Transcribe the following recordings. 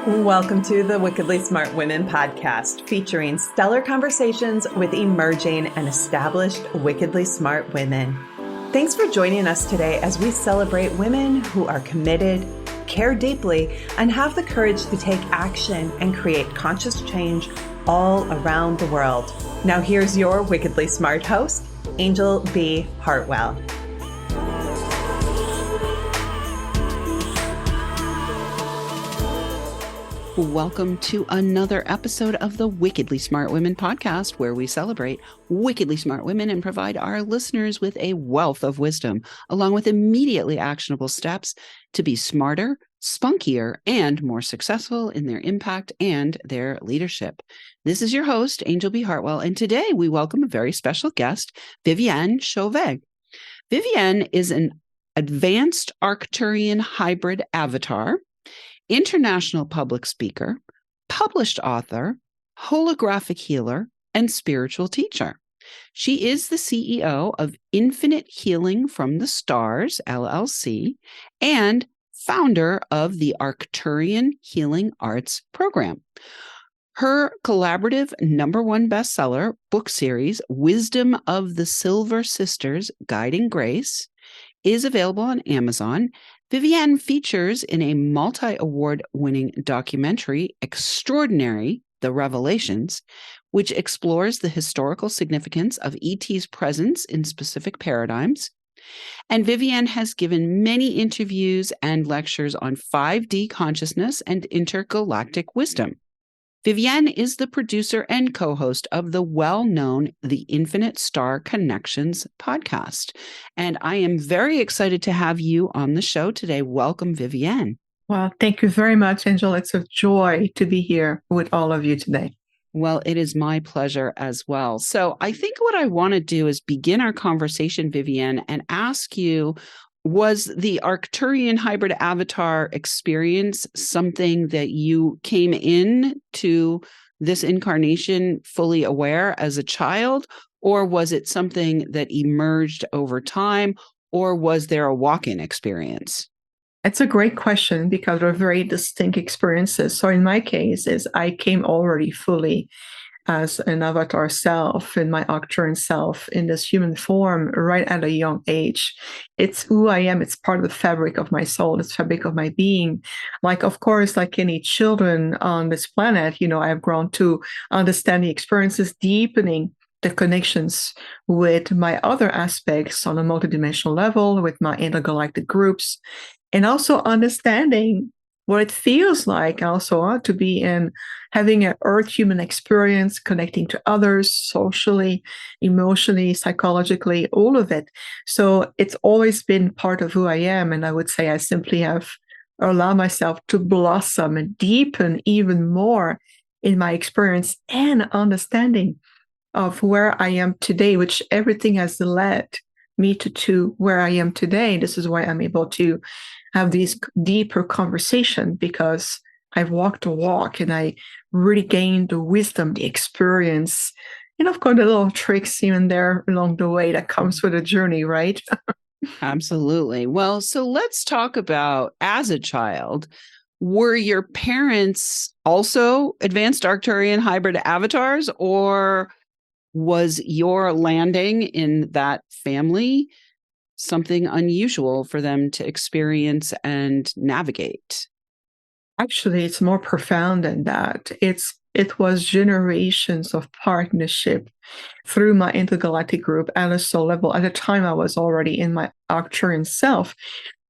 Welcome to the Wickedly Smart Women podcast, featuring stellar conversations with emerging and established wickedly smart women. Thanks for joining us today as we celebrate women who are committed, care deeply, and have the courage to take action and create conscious change all around the world. Now here's your wickedly smart host, Anjel B. Hartwell. Welcome to another episode of the Wickedly Smart Women podcast, where we celebrate wickedly smart women and provide our listeners with a wealth of wisdom, along with immediately actionable steps to be smarter, spunkier, and more successful in their impact and their leadership. This is your host, Anjel B. Hartwell, and today we welcome a very special guest, Viviane Chauvet. Viviane is an Advanced Arcturian Hybrid Avatar, international public speaker, published author, holographic healer, and spiritual teacher. She is the CEO of Infinite Healing from the Stars, LLC, and founder of the Arcturian Healing Arts Program. Her collaborative #1 bestseller book series, Wisdom of the Silver Sisters, Guiding Grace, is available on Amazon. Viviane features in a multi-award-winning documentary, Extraordinary: The Revelations, which explores the historical significance of ET's presence in specific paradigms. And Viviane has given many interviews and lectures on 5D consciousness and intergalactic wisdom. Viviane is the producer and co-host of the well-known The Infinite Star Connections podcast. And I am very excited to have you on the show today. Welcome, Viviane. Well, thank you very much, Anjel. It's a joy to be here with all of you today. Well, it is my pleasure as well. So I think what I want to do is begin our conversation, Viviane, and ask you, was the Arcturian Hybrid Avatar experience something that you came in to this incarnation fully aware as a child, or was it something that emerged over time, or was there a walk-in experience? It's a great question because they're very distinct experiences. So in my case, I came already fully as an avatar self, in my Arcturian self, in this human form, right at a young age. It's who I am. It's part of the fabric of my soul. It's fabric of my being. Like, of course, like any children on this planet, I have grown to understand the experiences, deepening the connections with my other aspects on a multidimensional level, with my intergalactic groups, and also understanding what it feels like also to be in having an earth human experience, connecting to others socially, emotionally, psychologically, all of it. So it's always been part of who I am. And I would say I simply have allowed myself to blossom and deepen even more in my experience and understanding of where I am today, which everything has led me to where I am today. This is why I'm able to have these deeper conversation, because I've walked the walk and I really gained the wisdom, the experience, and of course the little tricks even there along the way that comes with a journey, right? Absolutely. Well, so let's talk about, as a child, were your parents also advanced Arcturian hybrid avatars, or was your landing in that family something unusual for them to experience and navigate? Actually, it's more profound than that. It was generations of partnership through my intergalactic group at a soul level. At the time, I was already in my Arcturian self.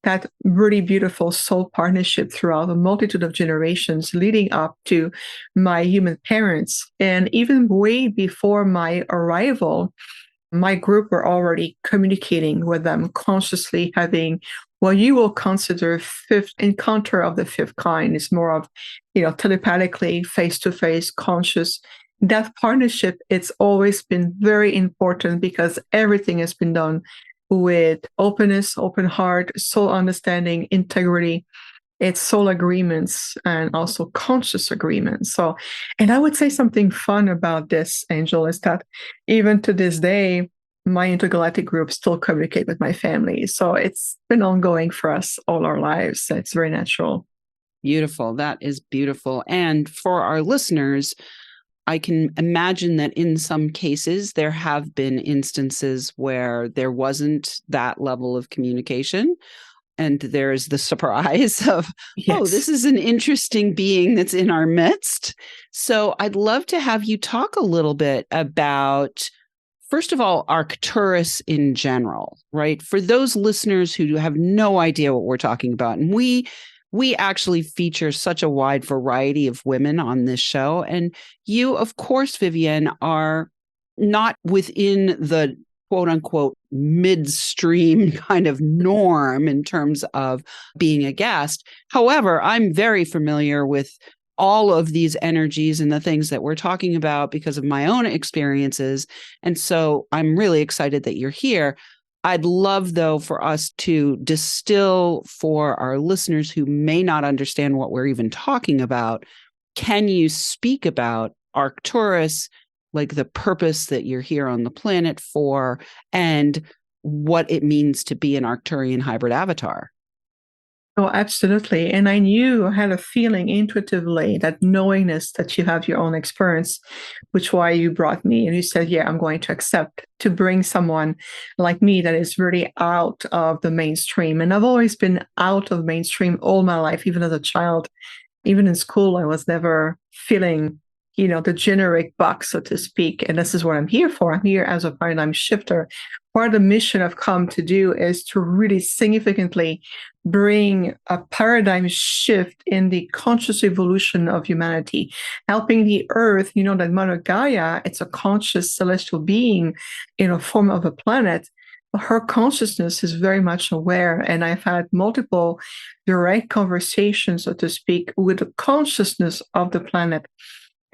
That really beautiful soul partnership throughout a multitude of generations leading up to my human parents. And even way before my arrival, my group were already communicating with them, consciously having what you will consider fifth encounter of the fifth kind. Is more of, telepathically, face-to-face, conscious. That partnership, it's always been very important because everything has been done with openness, open heart, soul understanding, integrity. It's soul agreements and also conscious agreements. So, and I would say something fun about this, Anjel, is that even to this day, my intergalactic group still communicate with my family. So it's been ongoing for us all our lives. It's very natural. Beautiful. That is beautiful. And for our listeners, I can imagine that in some cases, there have been instances where there wasn't that level of communication. And there's the surprise of, Yes. oh, this is an interesting being that's in our midst. So I'd love to have you talk a little bit about, first of all, Arcturus in general, right? For those listeners who have no idea what we're talking about, and we actually feature such a wide variety of women on this show. And you, of course, Viviane, are not within the quote unquote midstream kind of norm in terms of being a guest. However, I'm very familiar with all of these energies and the things that we're talking about because of my own experiences. And so I'm really excited that you're here. I'd love, though, for us to distill for our listeners who may not understand what we're even talking about. Can you speak about Arcturus, like the purpose that you're here on the planet for, and what it means to be an Arcturian hybrid avatar? Oh, absolutely. And I had a feeling intuitively, that knowingness that you have your own experience, which why you brought me and you said, yeah, I'm going to accept to bring someone like me that is really out of the mainstream. And I've always been out of mainstream all my life, even as a child. Even in school, I was never feeling, the generic box, so to speak. And this is what I'm here for. I'm here as a paradigm shifter. Part of the mission I've come to do is to really significantly bring a paradigm shift in the conscious evolution of humanity, helping the earth, that Mother Gaia, it's a conscious celestial being in a form of a planet. Her consciousness is very much aware, and I've had multiple direct conversations, so to speak, with the consciousness of the planet.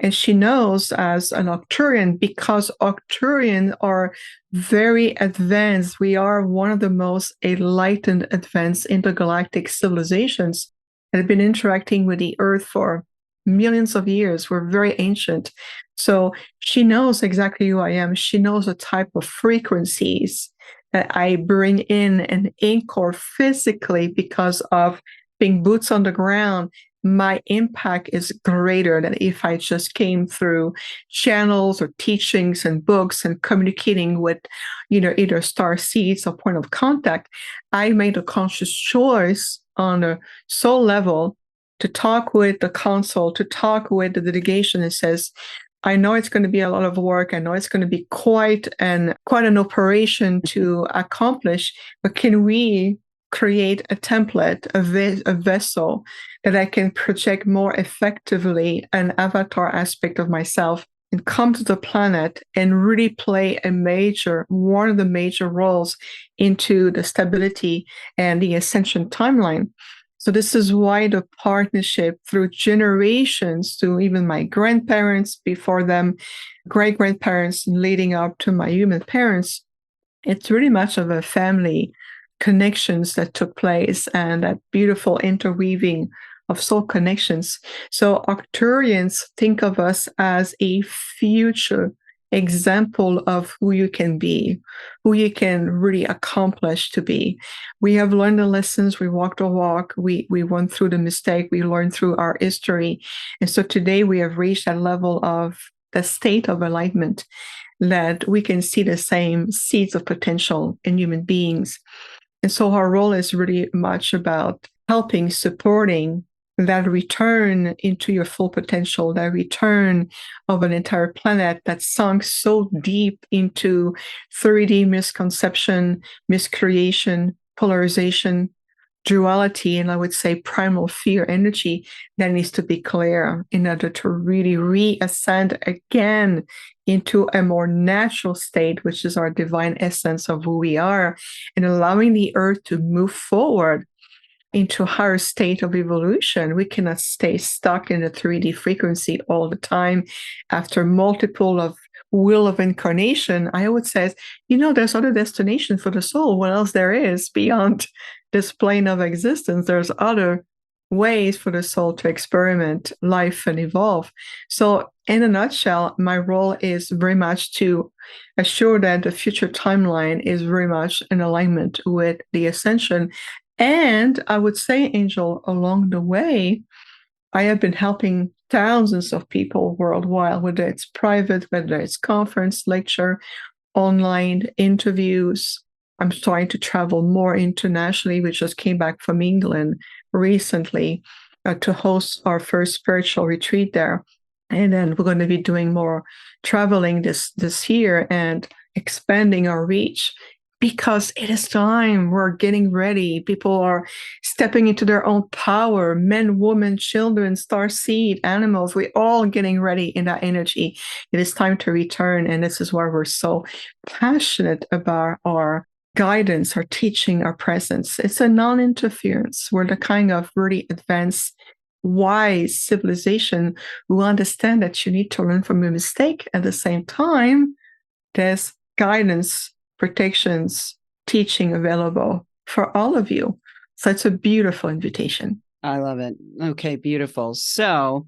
And she knows as an Arcturian, because Arcturians are very advanced. We are one of the most enlightened, advanced intergalactic civilizations that have been interacting with the Earth for millions of years. We're very ancient. So she knows exactly who I am. She knows the type of frequencies that I bring in and anchor physically because of being boots on the ground. My impact is greater than if I just came through channels or teachings and books and communicating with, either star seeds or point of contact. I made a conscious choice on a soul level to talk with the council, to talk with the delegation that says, I know it's going to be a lot of work. I know it's going to be quite an operation to accomplish, but can we create a template, a vessel that I can project more effectively an avatar aspect of myself and come to the planet and really play one of the major roles into the stability and the ascension timeline. So this is why the partnership through generations, to even my grandparents, before them, great-grandparents, leading up to my human parents, it's really much of a family connections that took place and that beautiful interweaving of soul connections. So Arcturians think of us as a future example of who you can be, who you can really accomplish to be. We have learned the lessons, we walked the walk, we went through the mistake, we learned through our history. And so today we have reached that level of the state of enlightenment that we can see the same seeds of potential in human beings. And so our role is really much about helping, supporting that return into your full potential, that return of an entire planet that sunk so deep into 3D misconception, miscreation, polarization, duality, and I would say primal fear energy that needs to be clear in order to really reascend again into a more natural state, which is our divine essence of who we are, and allowing the earth to move forward into a higher state of evolution. We cannot stay stuck in the 3D frequency all the time. After multiple of wheel of incarnation, I would say, there's other destinations for the soul. What else there is beyond this plane of existence? There's other ways for the soul to experiment life and evolve. So in a nutshell, my role is very much to assure that the future timeline is very much in alignment with the ascension And I would say, Angel, along the way, I have been helping thousands of people worldwide, whether it's private, whether it's conference, lecture, online interviews. I'm starting to travel more internationally. We just came back from England recently to host our first spiritual retreat there. And then we're going to be doing more traveling this year and expanding our reach, because it is time. We're getting ready. People are stepping into their own power. Men, women, children, starseed, animals. We're all getting ready in that energy. It is time to return. And this is why we're so passionate about our guidance, our teaching, our presence. It's a non-interference. We're the kind of really advanced, wise civilization who understand that you need to learn from your mistake. At the same time, there's guidance, protections, teaching available for all of you. So it's a beautiful invitation. I love it. Okay, beautiful. So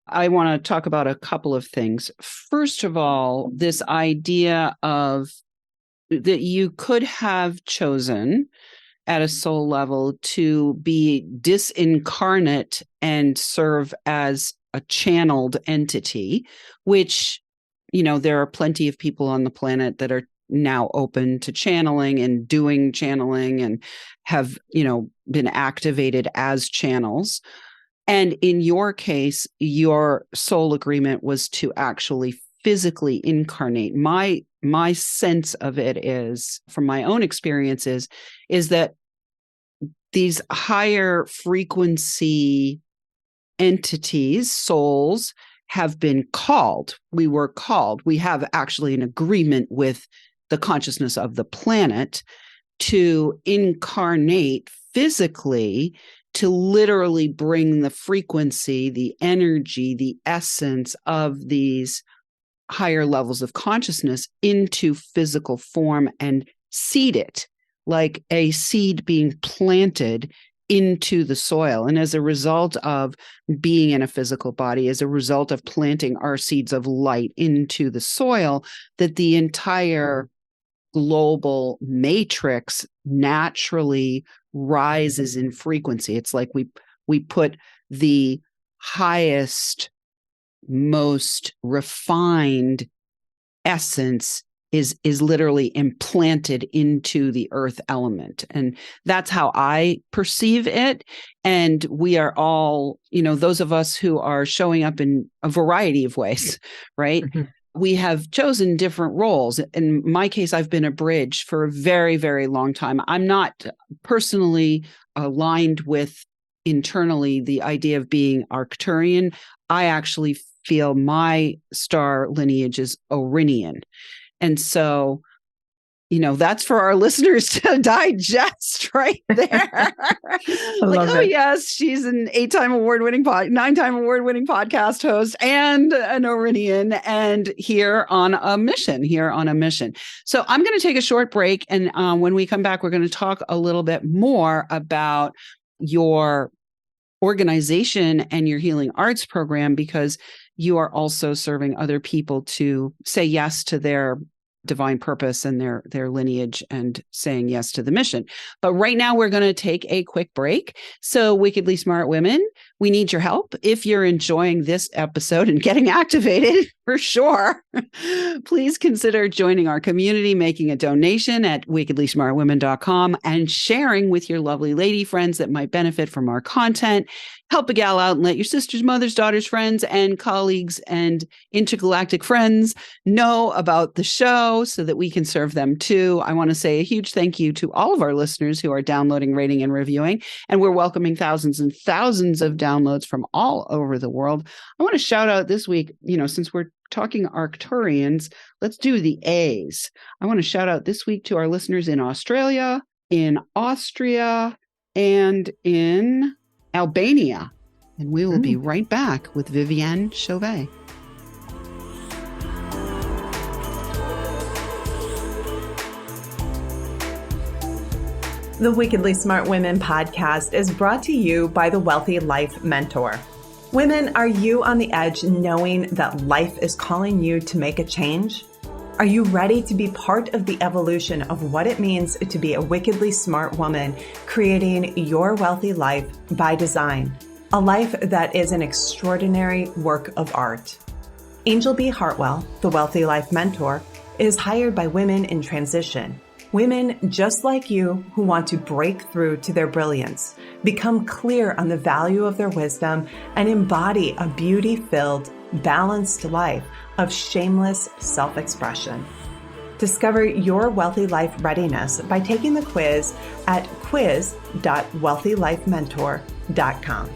I want to talk about a couple of things. First of all, this idea of that you could have chosen at a soul level to be disincarnate and serve as a channeled entity, which, there are plenty of people on the planet that are now open to channeling and doing channeling and have, been activated as channels. And in your case, your soul agreement was to actually physically incarnate. My sense of it is, from my own experiences, is that these higher frequency entities, souls, have been called. We were called. We have actually an agreement with the consciousness of the planet to incarnate physically, to literally bring the frequency, the energy, the essence of these higher levels of consciousness into physical form and seed it, like a seed being planted into the soil. And as a result of being in a physical body, as a result of planting our seeds of light into the soil, that the entire global matrix naturally rises in frequency. It's like we put the highest, most refined essence is literally implanted into the earth element. And that's how I perceive it. And we are all, those of us who are showing up in a variety of ways, right? Mm-hmm. We have chosen different roles. In my case, I've been a bridge for a very, very long time. I'm not personally aligned with internally the idea of being Arcturian. I actually feel my star lineage is Orinian. And so, that's for our listeners to digest right there. Yes, she's an 8-time award-winning 9-time award-winning podcast host and an Orinian, and here on a mission. So I'm going to take a short break. And when we come back, we're going to talk a little bit more about your organization and your healing arts program, because you are also serving other people to say yes to their divine purpose and their lineage and saying yes to the mission. But right now we're going to take a quick break. So Wickedly Smart Women, we need your help. If you're enjoying this episode and getting activated, for sure, please consider joining our community, making a donation at wickedlysmartwomen.com and sharing with your lovely lady friends that might benefit from our content. Help a gal out and let your sisters, mothers, daughters, friends, and colleagues and intergalactic friends know about the show so that we can serve them too. I want to say a huge thank you to all of our listeners who are downloading, rating, and reviewing. And we're welcoming thousands and thousands of downloads from all over the world. I want to shout out this week, since we're talking Arcturians, let's do the A's. I want to shout out this week to our listeners in Australia, in Austria, and in Albania. And we will be right back with Viviane Chauvet. The Wickedly Smart Women podcast is brought to you by the Wealthy Life Mentor. Women, are you on the edge knowing that life is calling you to make a change? Are you ready to be part of the evolution of what it means to be a wickedly smart woman, creating your wealthy life by design? A life that is an extraordinary work of art. Anjel B. Hartwell, the Wealthy Life Mentor, is hired by women in transition. Women just like you who want to break through to their brilliance, become clear on the value of their wisdom, and embody a beauty-filled, balanced life of shameless self-expression. Discover your wealthy life readiness by taking the quiz at quiz.wealthylifementor.com.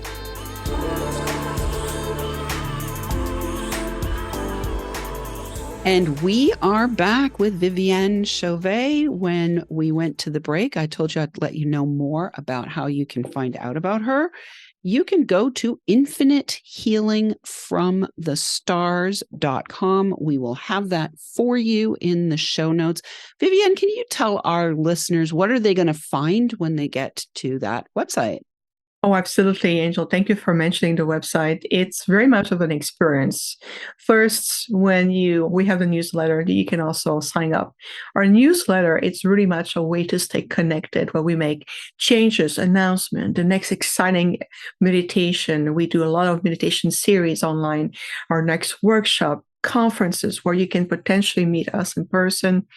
And we are back with Viviane Chauvet. When we went to the break, I told you I'd let you know more about how you can find out about her. You can go to infinitehealingfromthestars.com. We will have that for you in the show notes. Viviane, can you tell our listeners what are they going to find when they get to that website? Oh, absolutely, Anjel. Thank you for mentioning the website. It's very much of an experience. First, we have the newsletter that you can also sign up. Our newsletter, it's really much a way to stay connected, where we make changes, announcement, the next exciting meditation. We do a lot of meditation series online, our next workshop, conferences where you can potentially meet us in person.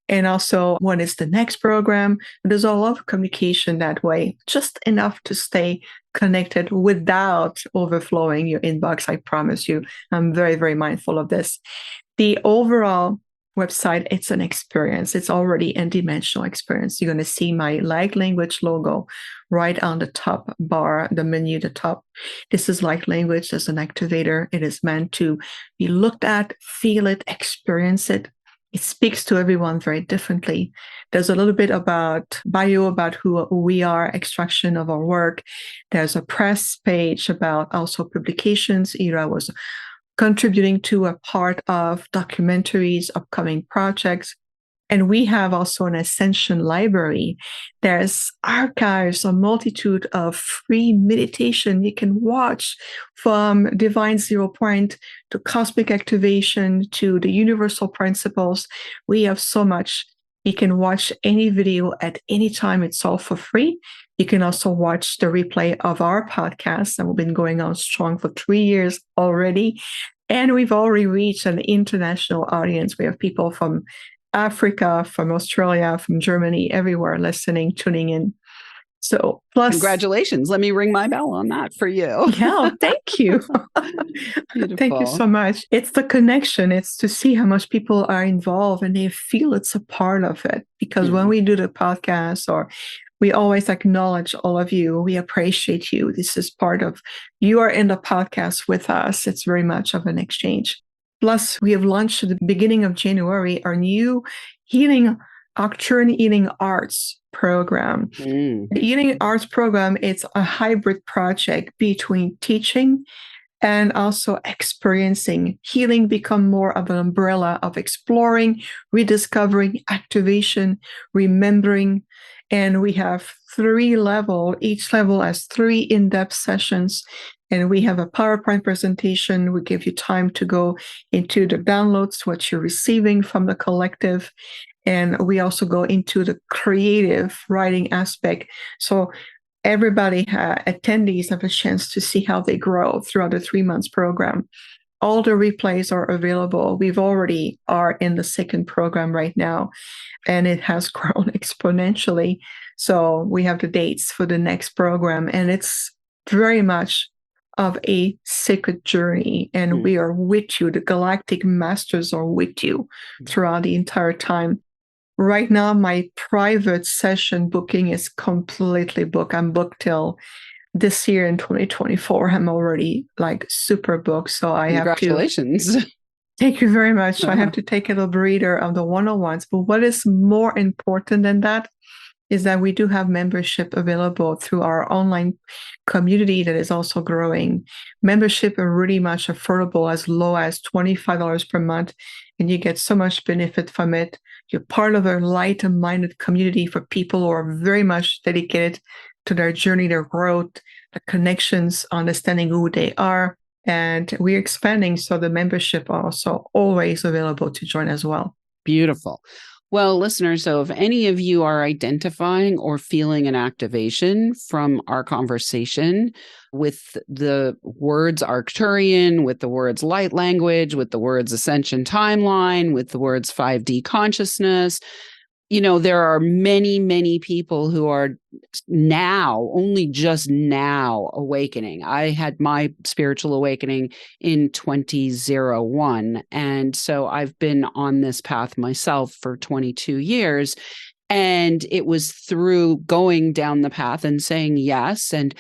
And also, when is the next program? There's a lot of communication that way, just enough to stay connected without overflowing your inbox. I promise you, I'm very, very mindful of this. The overall website, it's an experience. It's already a dimensional experience. You're going to see my light language logo right on the top bar, the menu, the top. This is light language as an activator. It is meant to be looked at, feel it, experience it. It speaks to everyone very differently. There's a little bit about bio, about who we are, extraction of our work. There's a press page about also publications. Either I was contributing to a part of documentaries, upcoming projects. And we have also an Ascension library. There's archives, a multitude of free meditation you can watch, from divine zero point to cosmic activation to the universal principles. We have so much. You can watch any video at any time. It's all for free. You can also watch the replay of our podcast, and we've been going on strong for 3 years already. And we've already reached an international audience. We have people from Africa, from Australia, from Germany, everywhere listening, tuning in. So, plus, congratulations. Let me ring my bell on that for you. Yeah, thank you. Thank you so much. It's the connection. It's to see how much people are involved and they feel it's a part of it. Because when we do the podcast, or we always acknowledge all of you, we appreciate you. This is part of, you are in the podcast with us. It's very much of an exchange. Plus, we have launched at the beginning of January our new Arcturian Healing Arts program. The Healing Arts program, it's a hybrid project between teaching and also experiencing. Healing become more of an umbrella of exploring, rediscovering, activation, remembering. And we have 3 levels. Each level has 3 in-depth sessions. And we have a PowerPoint presentation. We give you time to go into the downloads, what you're receiving from the collective. And we also go into the creative writing aspect. So everybody, attendees have a chance to see how they grow throughout the 3 months program. All the replays are available. We've already are in the 2nd program right now, and it has grown exponentially. So we have the dates for the next program, and it's very much of a sacred journey, and we are with you. The galactic masters are with you throughout the entire time. Right now, my private session booking is completely booked. I'm booked till this year in 2024. I'm already super booked. So I have to. Congratulations. Thank you very much. I have to take a little breather of the one-on-ones. But what is more important than that is that we do have membership available through our online community that is also growing. Membership are really much affordable, as low as $25 per month, and you get so much benefit from it. You're part of a light-minded community for people who are very much dedicated to their journey, their growth, the connections, understanding who they are. And we're expanding, so the membership are also always available to join as well. Beautiful. Well, listeners, so if any of you are identifying or feeling an activation from our conversation with the words Arcturian, with the words light language, with the words ascension timeline, with the words 5D consciousness, there are many, many people who are now, only just now awakening. I had my spiritual awakening in 2001. And so I've been on this path myself for 22 years. And it was through going down the path and saying yes and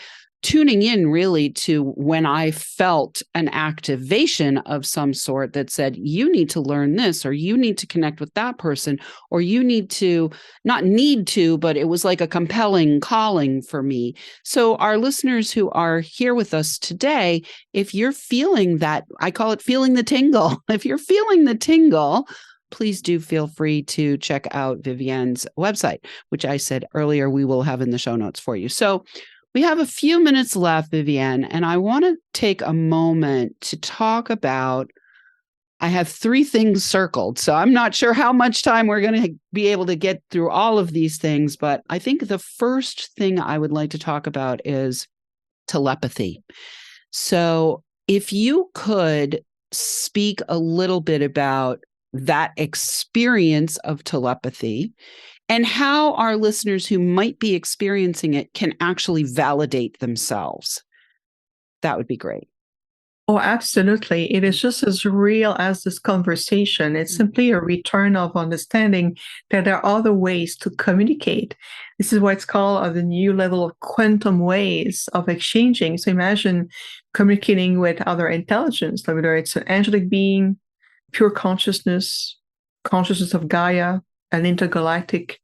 tuning in really to when I felt an activation of some sort that said, you need to learn this, or you need to connect with that person, or you need to, not need to, but it was like a compelling calling for me. So our listeners who are here with us today, if you're feeling that, I call it feeling the tingle. If you're feeling the tingle, please do feel free to check out Viviane's website, which I said earlier we will have in the show notes for you. So we have a few minutes left, Viviane, and I want to take a moment to talk about, I have 3 things circled, so I'm not sure how much time we're going to be able to get through all of these things, but I think the first thing I would like to talk about is telepathy. So if you could speak a little bit about that experience of telepathy, and how our listeners who might be experiencing it can actually validate themselves. That would be great. Oh, absolutely. It is just as real as this conversation. It's simply a return of understanding that there are other ways to communicate. This is what's called the new level of quantum ways of exchanging. So imagine communicating with other intelligence, whether it's an angelic being, pure consciousness of Gaia, an intergalactic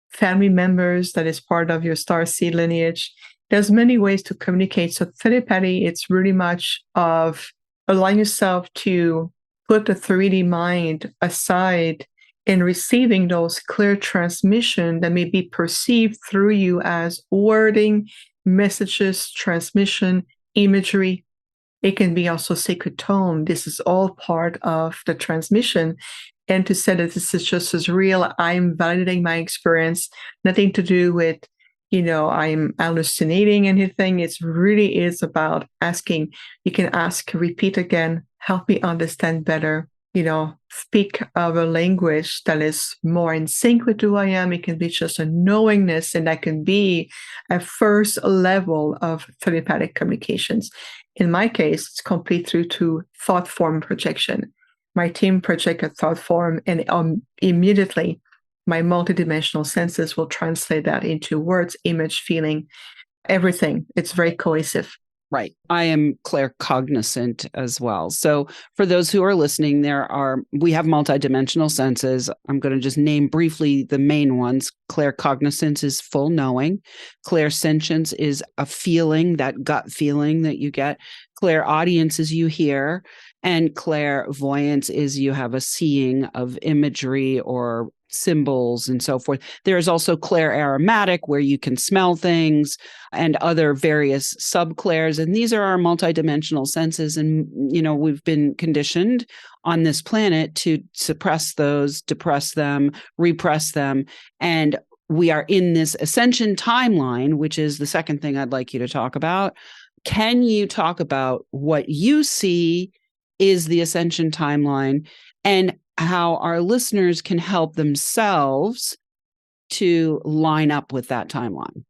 family members that is part of your starseed lineage. There's many ways to communicate. So telepathy, it's really much of allowing yourself to put the 3D mind aside and receiving those clear transmission that may be perceived through you as wording, messages, transmission, imagery. It can be also sacred tone. This is all part of the transmission. And to say that this is just as real, I'm validating my experience, nothing to do with, I'm hallucinating anything. It really is about asking. You can ask, repeat again, help me understand better, speak of a language that is more in sync with who I am. It can be just a knowingness, and that can be a first level of telepathic communications. In my case, it's complete through to thought form projection. My team project a thought form, and immediately my multidimensional senses will translate that into words, image, feeling, everything. It's very cohesive. Right. I am claircognizant as well. So for those who are listening, we have multidimensional senses. I'm going to just name briefly the main ones. Claircognizance is full knowing. Clairsentience is a feeling, that gut feeling that you get. Clairaudience is you hear. And clairvoyance is you have a seeing of imagery or symbols and so forth. There is also clairaromatic, where you can smell things, and other various subclairs. And these are our multidimensional senses. And, we've been conditioned on this planet to suppress those, depress them, repress them. And we are in this ascension timeline, which is the second thing I'd like you to talk about. Can you talk about what you see is the ascension timeline, and how our listeners can help themselves to line up with that timeline?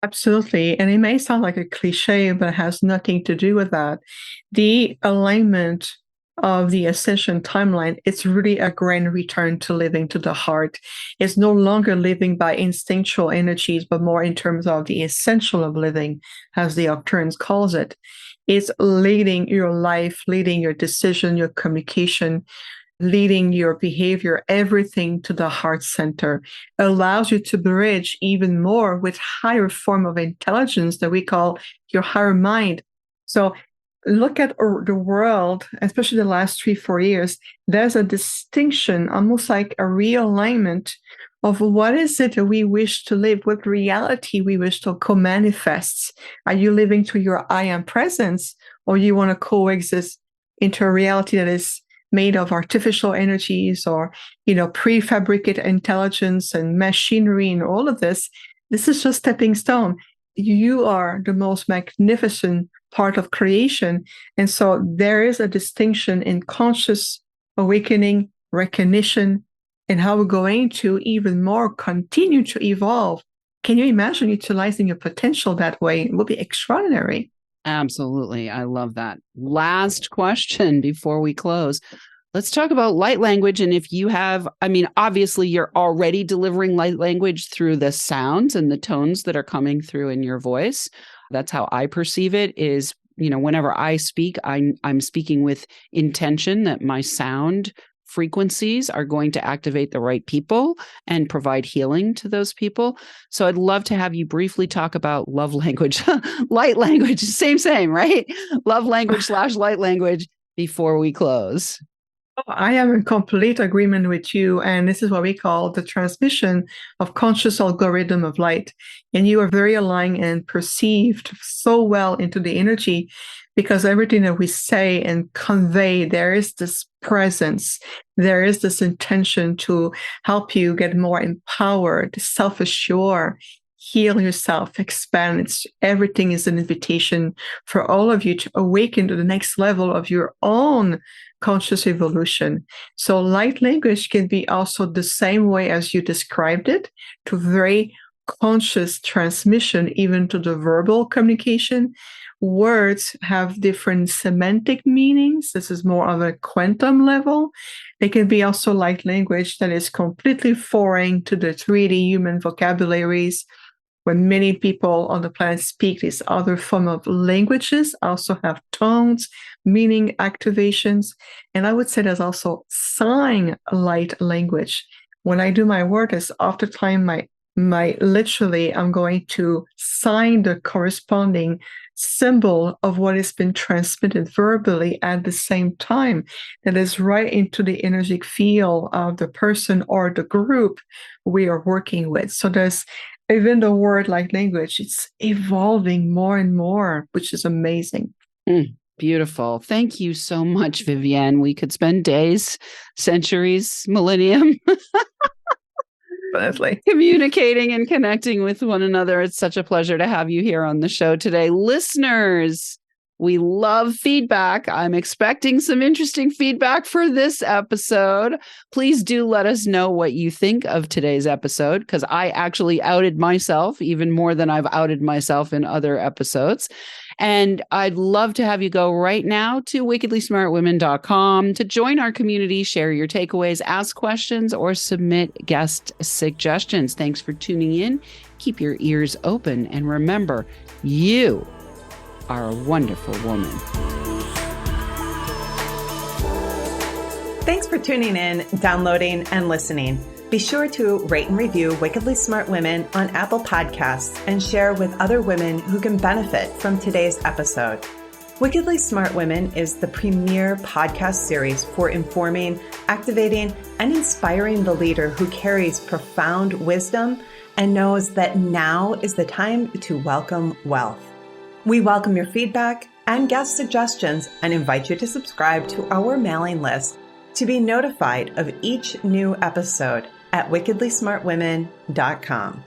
Absolutely. And it may sound like a cliche, but it has nothing to do with that. The alignment of the ascension timeline, it's really a grand return to living to the heart. It's no longer living by instinctual energies, but more in terms of the essential of living, as the Arcturians calls it. It's leading your life, leading your decision, your communication, leading your behavior, everything to the heart center. Allows you to bridge even more with higher form of intelligence that we call your higher mind. So look at the world, especially the last 3-4 years, there's a distinction, almost like a realignment of what is it that we wish to live, what reality we wish to co-manifest. Are you living to your I am presence, or you want to coexist into a reality that is made of artificial energies or, prefabricated intelligence and machinery and all of this. This is just stepping stone. You are the most magnificent part of creation. And so there is a distinction in conscious awakening, recognition, and how we're going to even more continue to evolve. Can you imagine utilizing your potential that way? It would be extraordinary. Absolutely. I love that. Last question before we close. Let's talk about light language. And if you have, obviously you're already delivering light language through the sounds and the tones that are coming through in your voice. That's how I perceive it is, whenever I speak, I'm speaking with intention that my sound frequencies are going to activate the right people and provide healing to those people. So I'd love to have you briefly talk about love language, light language, same, right? Love language / light language before we close. I am in complete agreement with you. And this is what we call the transmission of conscious algorithm of light. And you are very aligned and perceived so well into the energy because everything that we say and convey, there is this presence, there is this intention to help you get more empowered, self-assured, heal yourself, expand. Everything is an invitation for all of you to awaken to the next level of your own conscious evolution. So light language can be also the same way as you described it, to very conscious transmission, even to the verbal communication. Words have different semantic meanings. This is more of a quantum level. They can be also light language that is completely foreign to the 3D human vocabularies. When many people on the planet speak these other form of languages, also have tones, meaning activations. And I would say there's also sign light language. When I do my work, it's oftentimes my literally, I'm going to sign the corresponding symbol of what has been transmitted verbally at the same time. That is right into the energetic field of the person or the group we are working with. So there's even the word like language, it's evolving more and more, which is amazing. Beautiful. Thank you so much, Viviane. We could spend days, centuries, millennium communicating and connecting with one another. It's such a pleasure to have you here on the show today. Listeners, we love feedback. I'm expecting some interesting feedback for this episode. Please do let us know what you think of today's episode, because I actually outed myself even more than I've outed myself in other episodes. And I'd love to have you go right now to wickedlysmartwomen.com to join our community, share your takeaways, ask questions, or submit guest suggestions. Thanks for tuning in. Keep your ears open. And remember, you are a wonderful woman. Thanks for tuning in, downloading, and listening. Be sure to rate and review Wickedly Smart Women on Apple Podcasts and share with other women who can benefit from today's episode. Wickedly Smart Women is the premier podcast series for informing, activating, and inspiring the leader who carries profound wisdom and knows that now is the time to welcome wealth. We welcome your feedback and guest suggestions and invite you to subscribe to our mailing list to be notified of each new episode at wickedlysmartwomen.com.